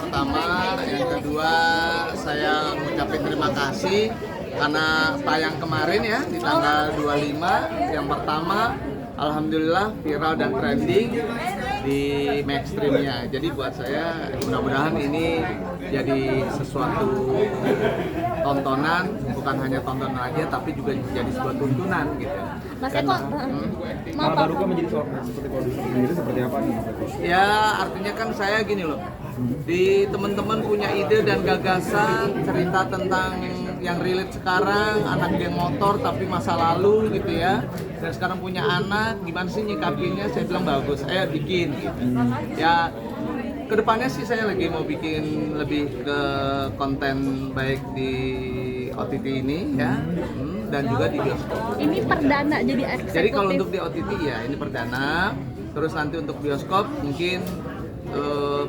pertama. Yang kedua, saya ngucapin terima kasih karena tayang kemarin ya di tanggal 25. Yang pertama, alhamdulillah viral dan trending di mainstreamnya. Jadi buat saya mudah-mudahan ini jadi sesuatu tontonan, bukan hanya tontonan aja tapi juga jadi sebuah tuntunan gitu. Mas Eko, Kalau Baruka menjadi seperti produser sendiri seperti apa nih? Ya artinya kan saya gini loh, di teman-teman punya ide dan gagasan cerita tentang yang relate sekarang, anak geng motor tapi masa lalu gitu ya, dan sekarang punya anak, gimana sih nyikapinnya? Saya bilang bagus, ayo bikin gitu. Ya kedepannya sih saya lagi mau bikin lebih ke konten baik di OTT ini ya, dan juga di bioskop. ini perdana jadi eksekutif. Jadi kalau untuk di OTT ya ini perdana, terus nanti untuk bioskop mungkin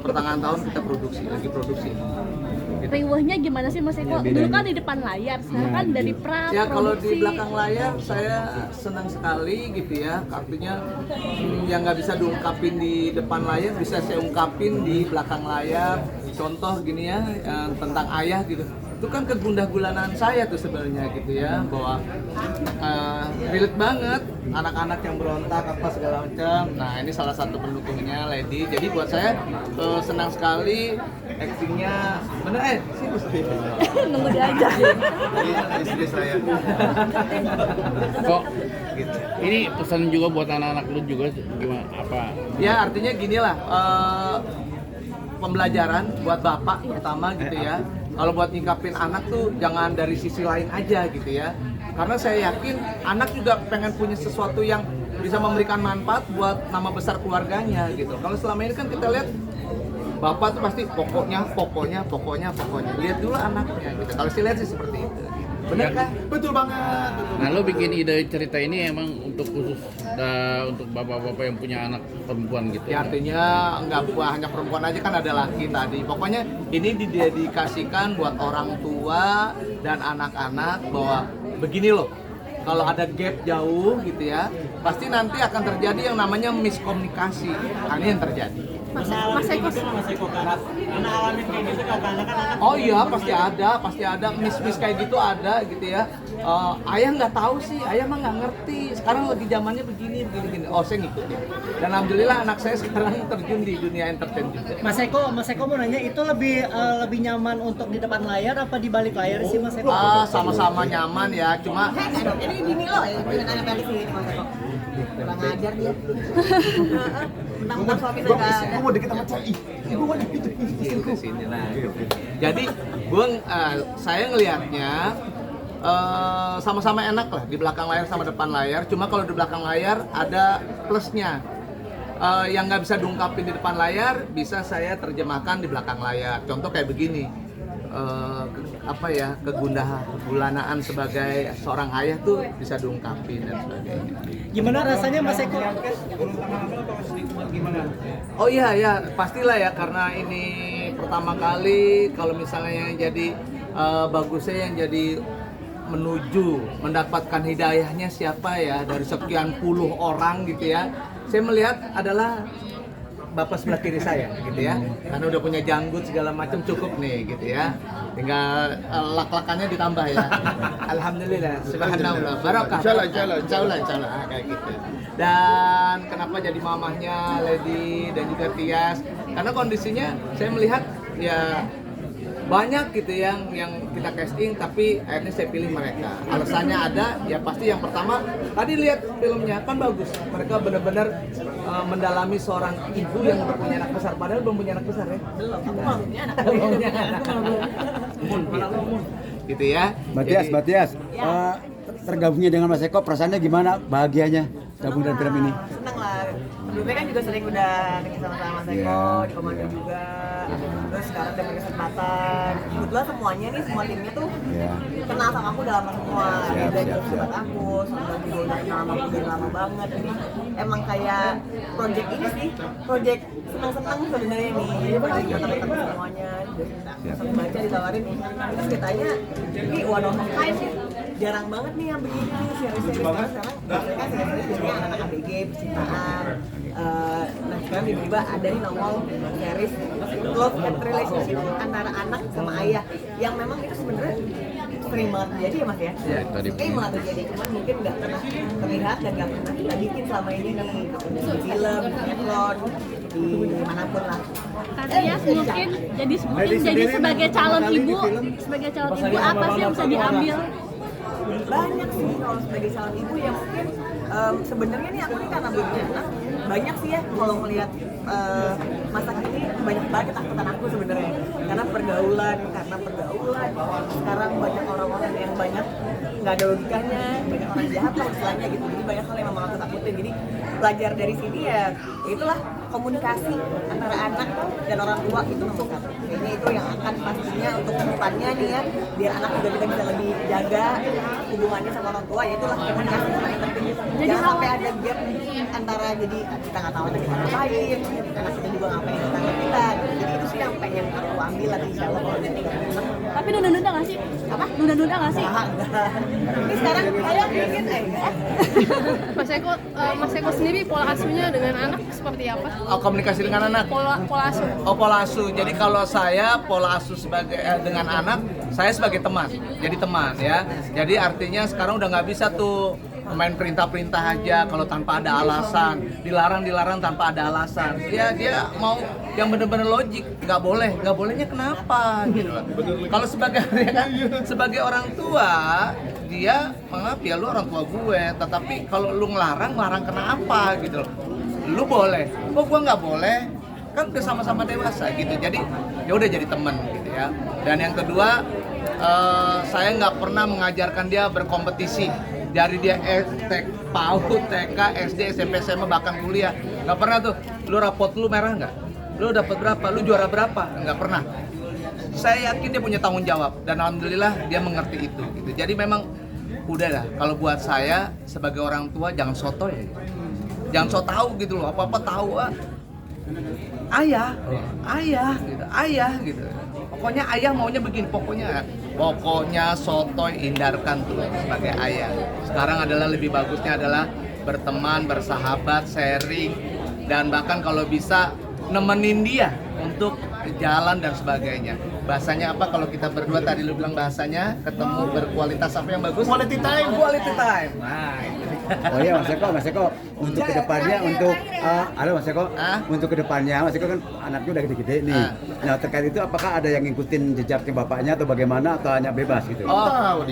pertengahan tahun kita lagi produksi. Gitu. Riwahnya gimana sih Mas Eko? Dulu kan di depan layar, sekarang kan dari Ya kalau di produksi. belakang layar saya senang sekali gitu ya, artinya yang nggak bisa diungkapin di depan layar bisa saya ungkapin di belakang layar. Contoh gini ya, tentang ayah gitu, itu kan kegundah gulanaan saya tuh sebenarnya gitu ya, bahwa relate banget anak-anak yang berontak apa segala macam. Nah ini salah satu pendukungnya Lady, jadi buat saya senang sekali actingnya bener sih mesti Nunggu diajak. istri saya Kok gitu. ini pesan juga buat anak-anak lu juga gimana apa? Ya artinya gini lah, pembelajaran buat bapak pertama gitu ya. Kalau buat nyikapin anak tuh jangan dari sisi lain aja gitu ya. Karena saya yakin anak juga pengen punya sesuatu yang bisa memberikan manfaat buat nama besar keluarganya gitu. Kalau selama ini kan kita lihat bapak tuh pasti pokoknya. Lihat dulu anaknya gitu. Kalau saya lihat sih seperti itu. Bener kan? Betul banget. Nah, lo bikin ide cerita ini emang untuk khusus untuk bapak-bapak yang punya anak perempuan gitu. Ya artinya nggak hanya perempuan aja, kan ada laki tadi. Pokoknya ini didedikasikan buat orang tua dan anak-anak bahwa begini loh. Kalau ada gap jauh gitu ya, pasti nanti akan terjadi yang namanya miskomunikasi. Nah, ini yang terjadi. Mas Eko, Pernah alamin kayak gitu kadang-kadang kan anak Oh iya pasti ada mis kayak gitu ada gitu ya. Ayah nggak tahu sih, ayah mah nggak ngerti. Sekarang lagi zamannya begini. Oh saya ngikutin. Dan alhamdulillah anak saya sekarang terjun di dunia entertain juga. Mas Eko mau nanya itu lebih nyaman untuk di depan layar apa di balik layar sih Mas Eko? Sama-sama nyaman ya, cuma Ini bini lo ya, dengan anak balik sini Mas Eko. Kurang ajar dia. Mentang-mentang suami saya nggak ada. Mau deket sama Cai. Gue mau deket. di sini lah. Jadi saya ngelihatnya sama-sama enak lah di belakang layar sama depan layar. Cuma kalau di belakang layar ada plusnya. Yang nggak bisa diungkapin di depan layar bisa saya terjemahkan di belakang layar. Contoh kayak begini, kegundahan sebagai seorang ayah tuh bisa diungkapin dan sebagainya. Gimana rasanya Mas Eko? Oh iya pastilah ya, karena ini pertama kali kalau misalnya yang jadi bagusnya yang jadi menuju mendapatkan hidayahnya siapa ya dari sekian puluh orang gitu ya. Saya melihat adalah bapak sebelah kiri saya gitu ya, karena udah punya janggut segala macam cukup nih gitu ya, tinggal lak-lakannya ditambah ya. Alhamdulillah, subhanallah, barakah, insyaallah kayak gitu. Dan kenapa jadi mamahnya Lady dan juga Tias, karena kondisinya saya melihat ya banyak gitu yang kita casting tapi akhirnya saya pilih mereka. Alasannya ada, ya pasti yang pertama tadi lihat filmnya kan bagus, mereka benar-benar mendalami seorang ibu yang udah punya anak besar, padahal belum punya anak besar ya. Belum, aku mau punya anak. Gitu ya. Batias, tergabungnya dengan Mas Eko, perasaannya gimana? Bahagianya gabung dalam film ini? Seneng lah. Sebelumnya kan juga sering udah dengar sama Mas Eko, di komando juga. Terus sekarang dapat kesempatan. Kebetulan semuanya nih, semua timnya tuh kenal sama aku udah lama semua. Dari sahabat aku, sama juga udah kenal sama aku udah lama banget. Jadi emang kayak project ini sih, project senang-senang sebenarnya nih. Jadi project yang teman-teman semuanya. Terus baca ditawarin, terus kitanya ini one of a kind sih. jarang banget nih yang begini series-series karena sekarang biasanya kan series-series biasanya anak-anak ABG, percintaan. Nah sekarang tiba-tiba ada nih nongol series love and relationship antara anak sama ayah yang memang itu sebenarnya sering banget terjadi ya mas ya? Iya, sering banget terjadi, cuman mungkin nggak pernah terlihat dan nggak pernah kita bikin selama ini di film, di sinetron, di manapun lah. Katia mungkin jadi sebagai calon ibu apa sih yang bisa diambil? Banyak sih kalau sebagai calon ibu ya mungkin sebenarnya nih aku nih karena belum punya anak banyak sih ya kalau melihat masa kini banyak banget ketakutan aku sebenarnya karena pergaulan sekarang banyak orang-orang yang banyak nggak ada logikanya, banyak orang jahat lah istilahnya gitu, jadi banyak hal yang memang aku takutin. Jadi belajar dari sini ya itulah komunikasi antara anak dan orang tua itu nomor satu. Ini itu yang akan pastinya untuk kedepannya nih ya, biar anak juga kita bisa lebih jaga hubungannya sama orang tua, ya itulah komunikasi yang paling penting. Jangan sampai ada gap antara jadi kita nggak tahu kita ngapain, anak kita juga ngapain tentang kita. Jadi itu sih yang pengen aku ambil nanti insya Allah kalau jadi. Tapi nunda-nunda nggak sih? Apa? Nunda-nunda nggak sih? Ini sekarang kayak bikin Mas Eko sendiri pola asuhnya dengan anak seperti apa? Oh, komunikasi dengan anak. Pola asuh. Oh, pola asuh. Jadi kalau saya pola asuh sebagai dengan anak, saya sebagai teman. Jadi teman ya. Jadi artinya sekarang udah nggak bisa tuh main perintah-perintah aja kalau tanpa ada alasan, dilarang tanpa ada alasan. Ya dia mau yang benar-benar logik, nggak bolehnya kenapa gitu loh. Kalau sebagai ya kan, sebagai orang tua dia maaf ya lu orang tua gue, tetapi kalau lu ngelarang kenapa gitu loh. Lu boleh, kok gua nggak boleh? Kan udah sama-sama dewasa gitu. Jadi ya udah jadi teman gitu ya. Dan yang kedua saya nggak pernah mengajarkan dia berkompetisi. Dari dia PAUD, TK, SD, SMP, SMA, bahkan kuliah. Nggak pernah tuh, lu rapot lu merah nggak? Lu dapat berapa? Lu juara berapa? Nggak pernah. Saya yakin dia punya tanggung jawab dan alhamdulillah dia mengerti itu. Gitu. Jadi memang udahlah, kalau buat saya sebagai orang tua jangan soto ya. Jangan so tahu gitu loh, apa-apa tahu ayah gitu. Pokoknya ayah maunya begini, pokoknya sotoy hindarkan tuh sebagai ayah. Sekarang adalah lebih bagusnya adalah berteman, bersahabat, sharing, dan bahkan kalau bisa nemenin dia untuk jalan dan sebagainya. Bahasanya apa kalau kita berdua tadi lu bilang bahasanya ketemu berkualitas apa yang bagus? Quality time. Nah, itu. Oh iya Mas Eko, untuk kedepannya Mas Eko, untuk kedepannya Mas Eko kan anaknya udah gede-gede nih. Nah terkait itu apakah ada yang ngikutin jejaknya bapaknya atau bagaimana atau hanya bebas gitu? Oh,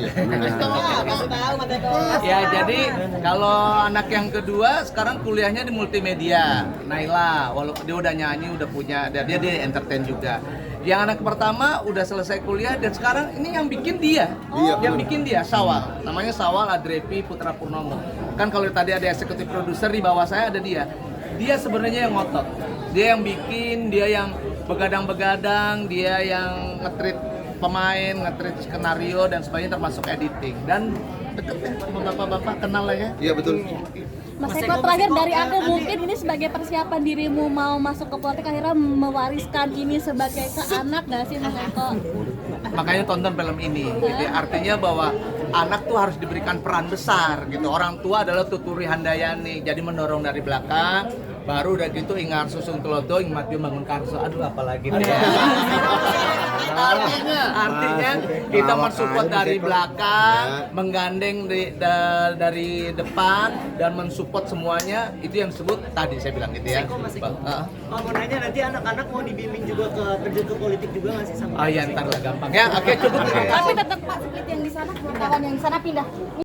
Nah, ya jadi kalau anak yang kedua sekarang kuliahnya di multimedia. Naila, walaupun dia udah nyanyi, udah punya, dia entertain juga. Yang anak pertama udah selesai kuliah dan sekarang ini yang bikin dia. Yang bikin dia Sawal. Namanya Sawal Adrepi Putra Purnomo. Kan kalau tadi ada eksekutif produser di bawah saya ada dia. Dia sebenarnya yang ngotot. Dia yang bikin, dia yang begadang-begadang, dia yang nge-treat pemain, nge-treat skenario dan sebagainya termasuk editing. Dan deket ya sama bapak-bapak, kenal lah ya. Iya betul. Mas Eko, terakhir dari aku mungkin ini sebagai persiapan dirimu mau masuk ke politik akhirnya mewariskan ini sebagai ke anak nggak sih Mas Eko? Makanya tonton film ini. Jadi artinya bahwa anak tuh harus diberikan peran besar gitu. Orang tua adalah Tuturi Handayani. Jadi mendorong dari belakang, baru udah gitu Ingar Susung Telodo, Ingmatio Bangun Karso. Aduh apalagi nih. Artinya kita mensupport dari belakang, menggandeng dari depan dan mensupport semuanya. Itu yang disebut tadi saya bilang gitu ya. Mau nanya nanti anak-anak mau dibimbing juga terjun ke politik juga nggak sih sama? Oh iya ntar lah gampang ya. Oke cukup. Tapi tetap Pak split yang di sana, kawan yang di sana pindah.